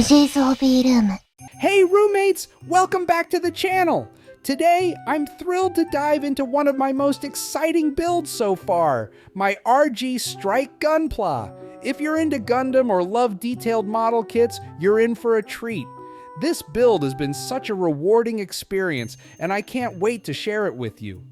Yozzy'sHobbyRoom. Hey roommates, welcome back to the channel. Today, I'm thrilled to dive into one of my most exciting builds so far, my RG Strike Gunpla. If you're into Gundam or love detailed model kits, you're in for a treat. This build has been such a rewarding experience, and I can't wait to share it with you.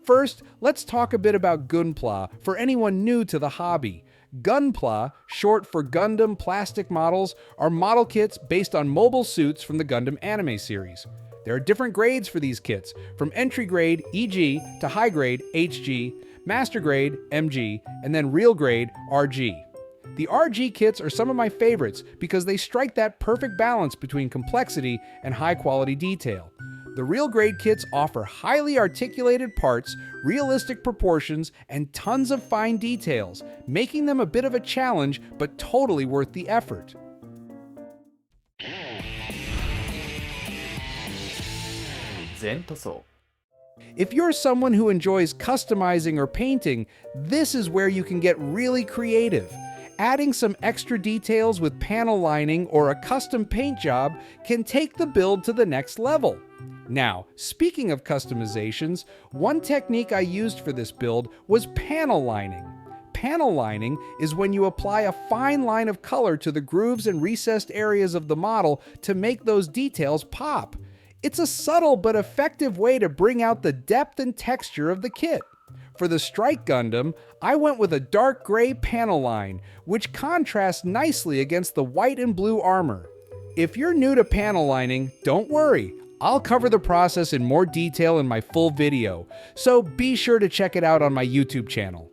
First, let's talk a bit about Gunpla for anyone new to the hobby. Gunpla, short for Gundam plastic models, are model kits based on mobile suits from the Gundam anime series. There are different grades for these kits, from entry grade EG to high grade HG, master grade MG, and then real grade RG. The RG kits are some of my favorites because they strike that perfect balance between complexity and high quality detail. The real grade kits offer highly articulated parts, realistic proportions, and tons of fine details, making them a bit of a challenge, but totally worth the effort. If you're someone who enjoys customizing or painting, this is where you can get really creative. Adding some extra details with panel lining or a custom paint job can take the build to the next level. Now, speaking of customizations, one technique I used for this build was panel lining. Panel lining is when you apply a fine line of color to the grooves and recessed areas of the model to make those details pop. It's a subtle but effective way to bring out the depth and texture of the kit. For the Strike Gundam, I went with a dark gray panel line, which contrasts nicely against the white and blue armor. If you're new to panel lining, don't worry. I'll cover the process in more detail in my full video, so be sure to check it out on my YouTube channel.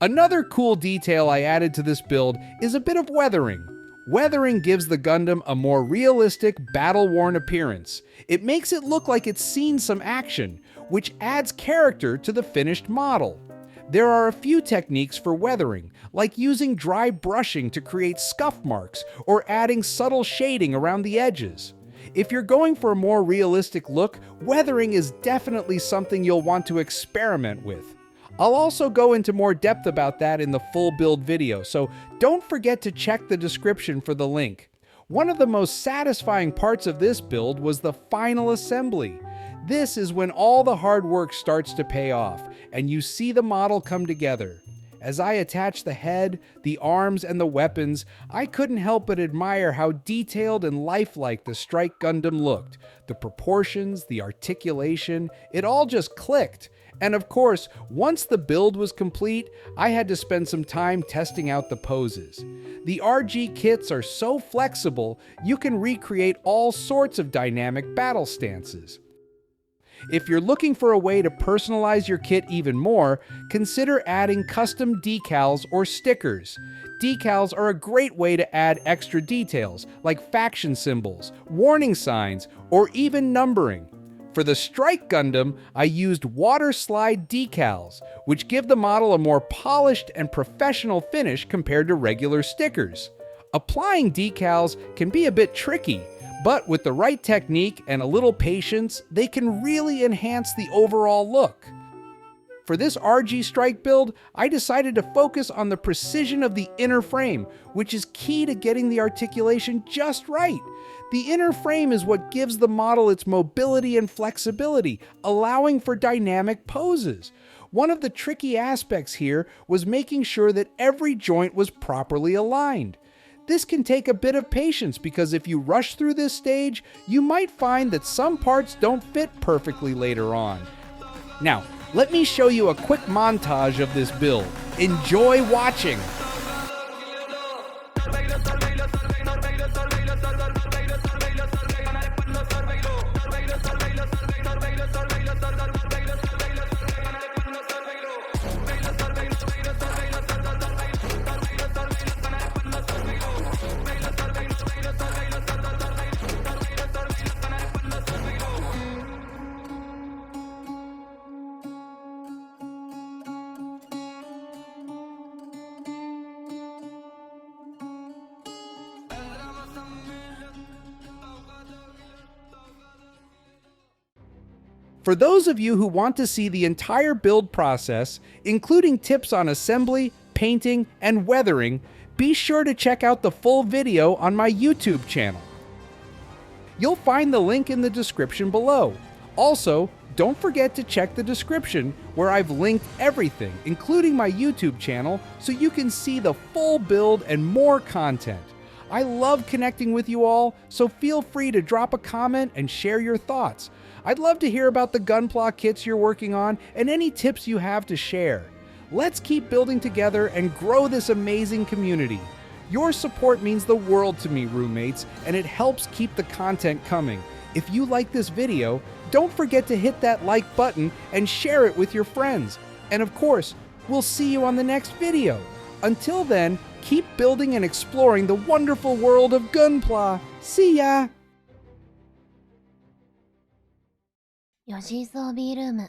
Another cool detail I added to this build is a bit of weathering. Weathering gives the Gundam a more realistic, battle-worn appearance. It makes it look like it's seen some action, which adds character to the finished model. There are a few techniques for weathering, like using dry brushing to create scuff marks or adding subtle shading around the edges. If you're going for a more realistic look, weathering is definitely something you'll want to experiment with. I'll also go into more depth about that in the full build video, so don't forget to check the description for the link. One of the most satisfying parts of this build was the final assembly. This is when all the hard work starts to pay off, and you see the model come together. As I attached the head, the arms, and the weapons, I couldn't help but admire how detailed and lifelike the Strike Gundam looked. The proportions, the articulation, it all just clicked. And of course, once the build was complete, I had to spend some time testing out the poses. The RG kits are so flexible, you can recreate all sorts of dynamic battle stances. If you're looking for a way to personalize your kit even more, consider adding custom decals or stickers. Decals are a great way to add extra details, like faction symbols, warning signs, or even numbering. For the Strike Gundam, I used water slide decals, which give the model a more polished and professional finish compared to regular stickers. Applying decals can be a bit tricky, but with the right technique and a little patience, they can really enhance the overall look. For this RG Strike build, I decided to focus on the precision of the inner frame, which is key to getting the articulation just right. The inner frame is what gives the model its mobility and flexibility, allowing for dynamic poses. One of the tricky aspects here was making sure that every joint was properly aligned. This can take a bit of patience because if you rush through this stage, you might find that some parts don't fit perfectly later on. Now, let me show you a quick montage of this build. Enjoy watching! For those of you who want to see the entire build process, including tips on assembly, painting, and weathering, be sure to check out the full video on my YouTube channel. You'll find the link in the description below. Also, don't forget to check the description where I've linked everything, including my YouTube channel, so you can see the full build and more content. I love connecting with you all, so feel free to drop a comment and share your thoughts. I'd love to hear about the Gunpla kits you're working on and any tips you have to share. Let's keep building together and grow this amazing community. Your support means the world to me, roommates, and it helps keep the content coming. If you like this video, don't forget to hit that like button and share it with your friends. And of course, we'll see you on the next video. Until then, keep building and exploring the wonderful world of Gunpla. See ya! Yozzy'sHobbyRoom